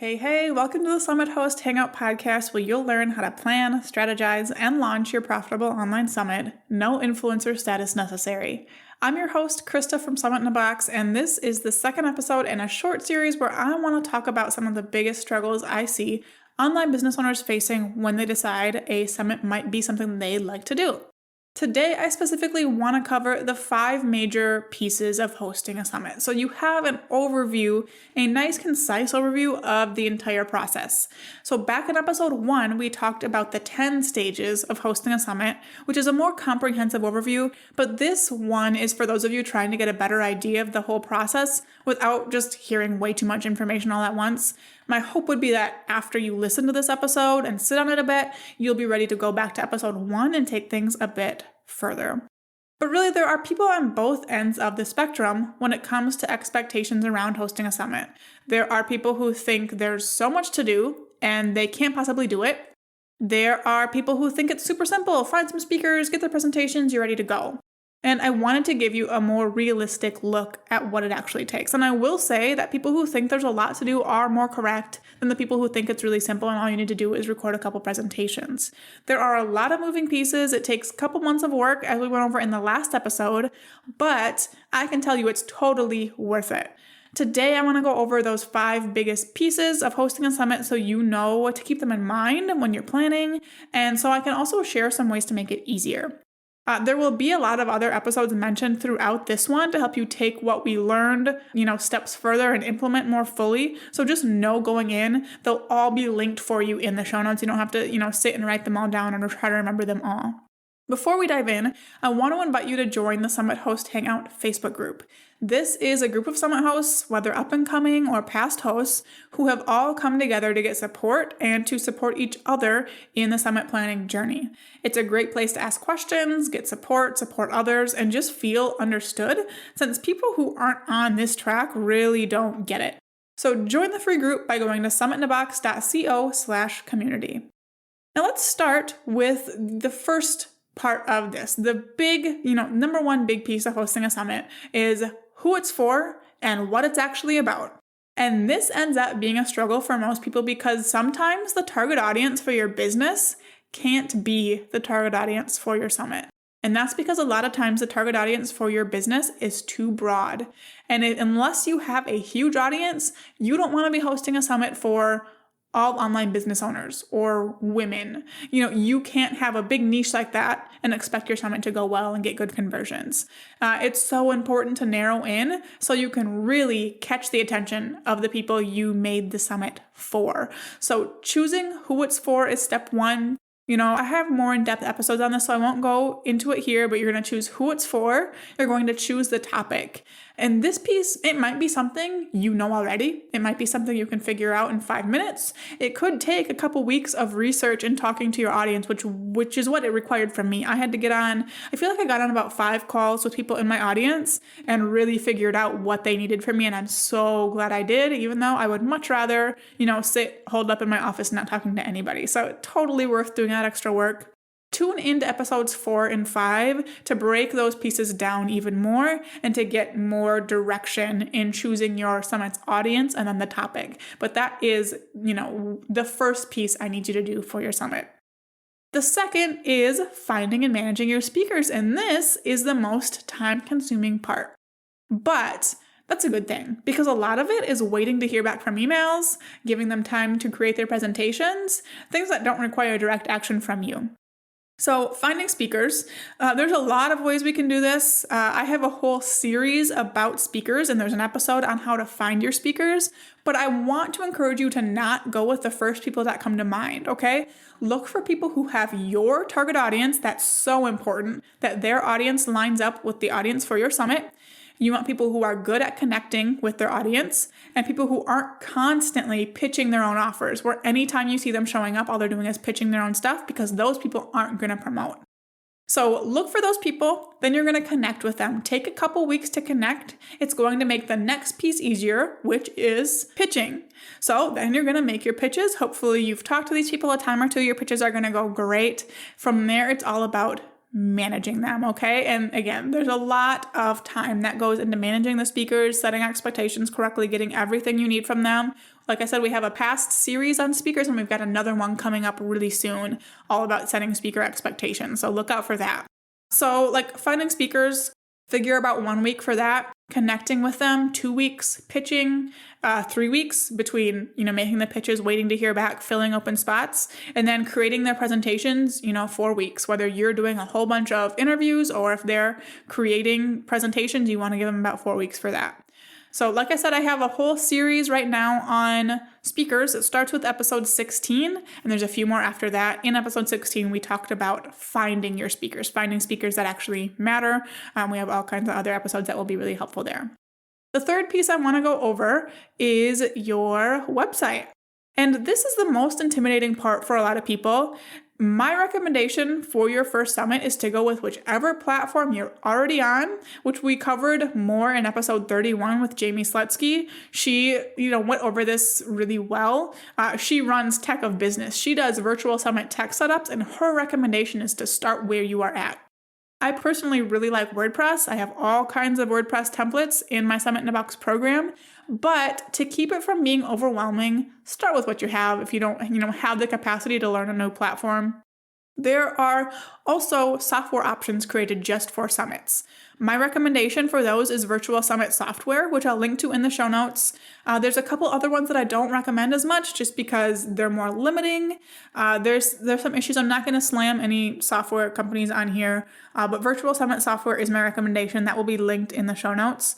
Hey, welcome to the Summit Host Hangout podcast where you'll learn how to plan, strategize, and launch your profitable online summit. No influencer status necessary. I'm your host, Krista from Summit in a Box, and this is the second episode in a short series where I want to talk about some of the biggest struggles I see online business owners facing when they decide a summit might be something they'd like to do. Today, I specifically want to cover the 5 major pieces of hosting a summit. So you have an overview, a nice concise overview of the entire process. So back in episode 1, we talked about the 10 stages of hosting a summit, which is a more comprehensive overview. But this one is for those of you trying to get a better idea of the whole process without just hearing way too much information all at once. My hope would be that after you listen to this episode and sit on it a bit, you'll be ready to go back to episode 1 and take things a bit further. But really, there are people on both ends of the spectrum when it comes to expectations around hosting a summit. There are people who think there's so much to do and they can't possibly do it. There are people who think it's super simple. Find some speakers, get their presentations, you're ready to go. And I wanted to give you a more realistic look at what it actually takes. And I will say that people who think there's a lot to do are more correct than the people who think it's really simple and all you need to do is record a couple presentations. There are a lot of moving pieces. It takes a couple months of work, as we went over in the last episode, but I can tell you it's totally worth it. Today, I want to go over those 5 biggest pieces of hosting a summit so you know what to keep them in mind when you're planning, and so I can also share some ways to make it easier. There will be a lot of other episodes mentioned throughout this one to help you take what we learned, steps further and implement more fully. So just know going in, they'll all be linked for you in the show notes. You don't have to, sit and write them all down and try to remember them all. Before we dive in, I want to invite you to join the Summit Host Hangout Facebook group. This is a group of Summit hosts, whether up and coming or past hosts, who have all come together to get support and to support each other in the summit planning journey. It's a great place to ask questions, get support others, and just feel understood, since people who aren't on this track really don't get it. So join the free group by going to summitinabox.co/community. Now let's start with the first part of this. The big, number one big piece of hosting a summit is who it's for and what it's actually about. And this ends up being a struggle for most people because sometimes the target audience for your business can't be the target audience for your summit. And that's because a lot of times the target audience for your business is too broad. And unless you have a huge audience, you don't want to be hosting a summit for all online business owners or women. You can't have a big niche like that and expect your summit to go well and get good conversions. It's so important to narrow in so you can really catch the attention of the people you made the summit for. So choosing who it's for is step 1. I have more in-depth episodes on this, so I won't go into it here, but you're going to choose who it's for. You're going to choose the topic. And this piece, it might be something you know already. It might be something you can figure out in 5 minutes. It could take a couple weeks of research and talking to your audience, which is what it required from me. I feel like I got on about 5 calls with people in my audience and really figured out what they needed from me. And I'm so glad I did, even though I would much rather, sit holed up in my office not talking to anybody. So totally worth doing that extra work. Tune into episodes 4 and 5 to break those pieces down even more and to get more direction in choosing your summit's audience and then the topic. But that is, the first piece I need you to do for your summit. The second is finding and managing your speakers, and this is the most time-consuming part. But that's a good thing because a lot of it is waiting to hear back from emails, giving them time to create their presentations, things that don't require direct action from you. So finding speakers, there's a lot of ways we can do this. I have a whole series about speakers and there's an episode on how to find your speakers, but I want to encourage you to not go with the first people that come to mind, okay? Look for people who have your target audience. That's so important that their audience lines up with the audience for your summit. You want people who are good at connecting with their audience and people who aren't constantly pitching their own offers, where anytime you see them showing up, all they're doing is pitching their own stuff because those people aren't going to promote. So look for those people, then you're going to connect with them. Take a couple weeks to connect. It's going to make the next piece easier, which is pitching. So then you're going to make your pitches. Hopefully you've talked to these people a time or two. Your pitches are going to go great. From there, it's all about managing them, okay? And again, there's a lot of time that goes into managing the speakers, setting expectations correctly, getting everything you need from them. Like I said, we have a past series on speakers, and we've got another one coming up really soon, all about setting speaker expectations. So look out for that. So like finding speakers, figure about 1 week for that, connecting with them, 2 weeks, pitching, 3 weeks between, making the pitches, waiting to hear back, filling open spots, and then creating their presentations, 4 weeks, whether you're doing a whole bunch of interviews or if they're creating presentations, you want to give them about 4 weeks for that. So like I said, I have a whole series right now on speakers. It starts with episode 16, and there's a few more after that. In episode 16, we talked about finding your speakers, finding speakers that actually matter. We have all kinds of other episodes that will be really helpful there. The third piece I want to go over is your website. And this is the most intimidating part for a lot of people. My recommendation for your first summit is to go with whichever platform you're already on, which we covered more in episode 31 with Jamie Slutsky. She, went over this really well. She runs Tech of Business. She does virtual summit tech setups, and her recommendation is to start where you are at. I personally really like WordPress. I have all kinds of WordPress templates in my Summit in a Box program, but to keep it from being overwhelming, start with what you have if you don't, have the capacity to learn a new platform. There are also software options created just for summits. My recommendation for those is Virtual Summit Software, which I'll link to in the show notes. There's a couple other ones that I don't recommend as much just because they're more limiting. There's some issues. I'm not going to slam any software companies on here, but Virtual Summit Software is my recommendation. That will be linked in the show notes.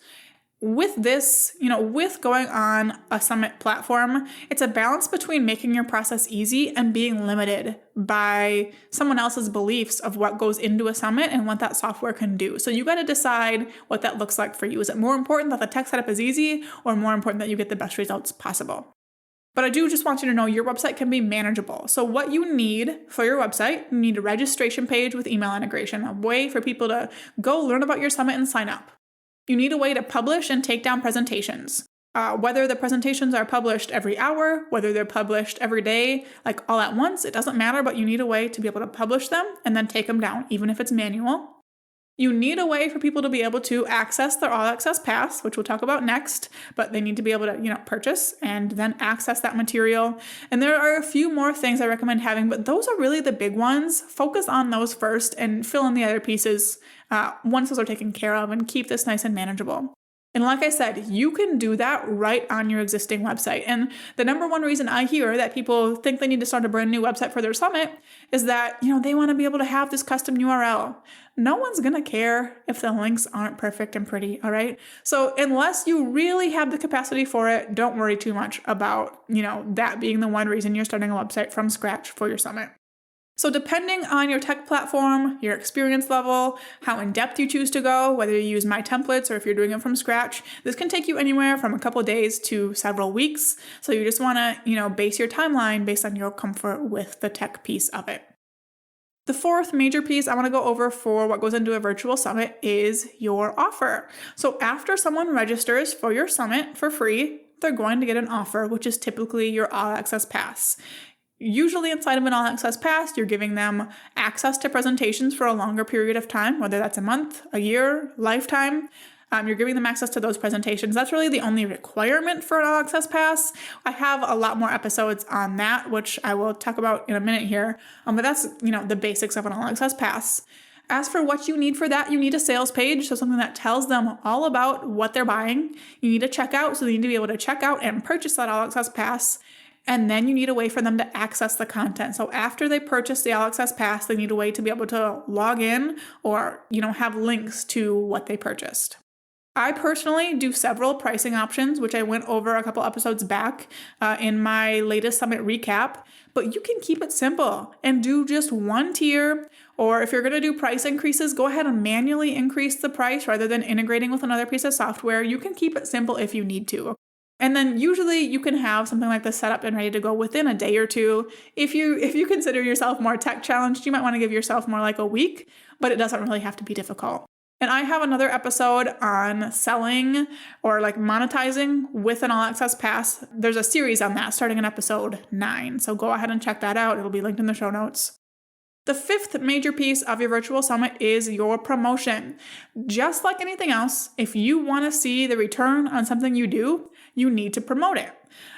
With this, with going on a summit platform, it's a balance between making your process easy and being limited by someone else's beliefs of what goes into a summit and what that software can do. So you got to decide what that looks like for you. Is it more important that the tech setup is easy or more important that you get the best results possible? But I do just want you to know your website can be manageable. So what you need for your website, you need a registration page with email integration, a way for people to go learn about your summit and sign up. You need a way to publish and take down presentations. Whether the presentations are published every hour, whether they're published every day, like all at once, it doesn't matter, but you need a way to be able to publish them and then take them down, even if it's manual. You need a way for people to be able to access their All Access Pass, which we'll talk about next, but they need to be able to, purchase and then access that material. And there are a few more things I recommend having, but those are really the big ones. Focus on those first and fill in the other pieces once those are taken care of, and keep this nice and manageable. And like I said, you can do that right on your existing website. And the number one reason I hear that people think they need to start a brand new website for their summit is that, they want to be able to have this custom URL. No one's going to care if the links aren't perfect and pretty, all right? So unless you really have the capacity for it, don't worry too much about, that being the one reason you're starting a website from scratch for your summit. So depending on your tech platform, your experience level, how in-depth you choose to go, whether you use my templates or if you're doing it from scratch, this can take you anywhere from a couple of days to several weeks. So you just want to, base your timeline based on your comfort with the tech piece of it. The fourth major piece I want to go over for what goes into a virtual summit is your offer. So after someone registers for your summit for free, they're going to get an offer, which is typically your All Access Pass. Usually inside of an All Access Pass, you're giving them access to presentations for a longer period of time, whether that's a month, a year, lifetime. You're giving them access to those presentations. That's really the only requirement for an All Access Pass. I have a lot more episodes on that, which I will talk about in a minute here. But that's, the basics of an All Access Pass. As for what you need for that, you need a sales page, so something that tells them all about what they're buying. You need a checkout, so they need to be able to check out and purchase that All Access Pass. And then you need a way for them to access the content. So after they purchase the All Access Pass, they need a way to be able to log in or, have links to what they purchased. I personally do several pricing options, which I went over a couple episodes back in my latest summit recap, but you can keep it simple and do just one tier, or if you're going to do price increases, go ahead and manually increase the price rather than integrating with another piece of software. You can keep it simple if you need to. And then usually you can have something like this set up and ready to go within a day or two. If you consider yourself more tech challenged, you might want to give yourself more like a week, but it doesn't really have to be difficult. And I have another episode on selling or monetizing with an All Access Pass. There's a series on that starting in episode 9. So go ahead and check that out. It'll be linked in the show notes. The fifth major piece of your virtual summit is your promotion. Just like anything else, if you want to see the return on something you do, you need to promote it.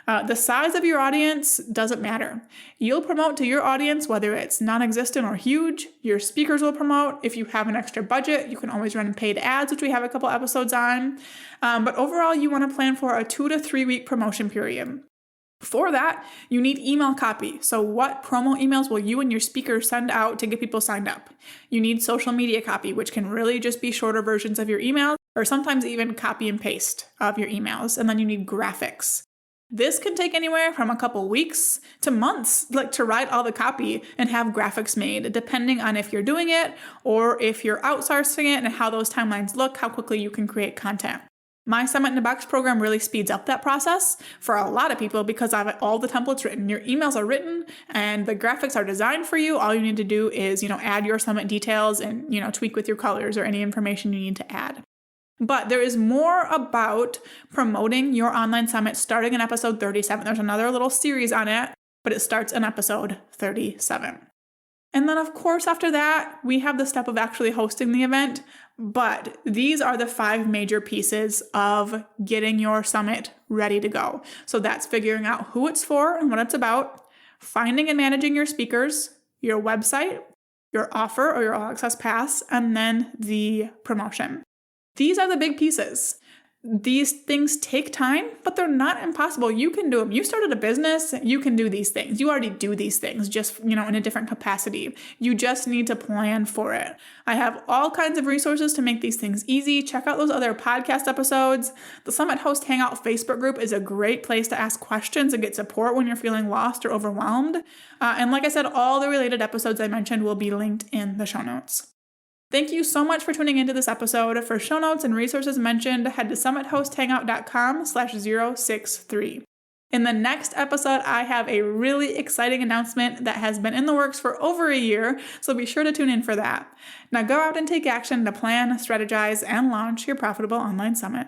The size of your audience doesn't matter. You'll promote to your audience, whether it's non-existent or huge. Your speakers will promote. If you have an extra budget, you can always run paid ads, which we have a couple episodes on. But overall, you want to plan for a 2 to 3 week promotion period. For that, you need email copy. So what promo emails will you and your speaker send out to get people signed up? You need social media copy, which can really just be shorter versions of your emails, or sometimes even copy and paste of your emails. And then you need graphics. This can take anywhere from a couple weeks to months, to write all the copy and have graphics made, depending on if you're doing it or if you're outsourcing it and how those timelines look, how quickly you can create content. My Summit in a Box program really speeds up that process for a lot of people because I have all the templates written. Your emails are written and the graphics are designed for you. All you need to do is, add your summit details and, tweak with your colors or any information you need to add. But there is more about promoting your online summit starting in episode 37. There's another little series on it, but it starts in episode 37. And then, of course, after that, we have the step of actually hosting the event. But these are the 5 major pieces of getting your summit ready to go. So that's figuring out who it's for and what it's about, finding and managing your speakers, your website, your offer or your all access pass, and then the promotion. These are the big pieces. These things take time, but they're not impossible. You can do them. You started a business, you can do these things. You already do these things, just, in a different capacity. You just need to plan for it. I have all kinds of resources to make these things easy. Check out those other podcast episodes. The Summit Host Hangout Facebook group is a great place to ask questions and get support when you're feeling lost or overwhelmed. And like I said, all the related episodes I mentioned will be linked in the show notes. Thank you so much for tuning into this episode. For show notes and resources mentioned, head to summithosthangout.com/063. In the next episode, I have a really exciting announcement that has been in the works for over a year, so be sure to tune in for that. Now go out and take action to plan, strategize, and launch your profitable online summit.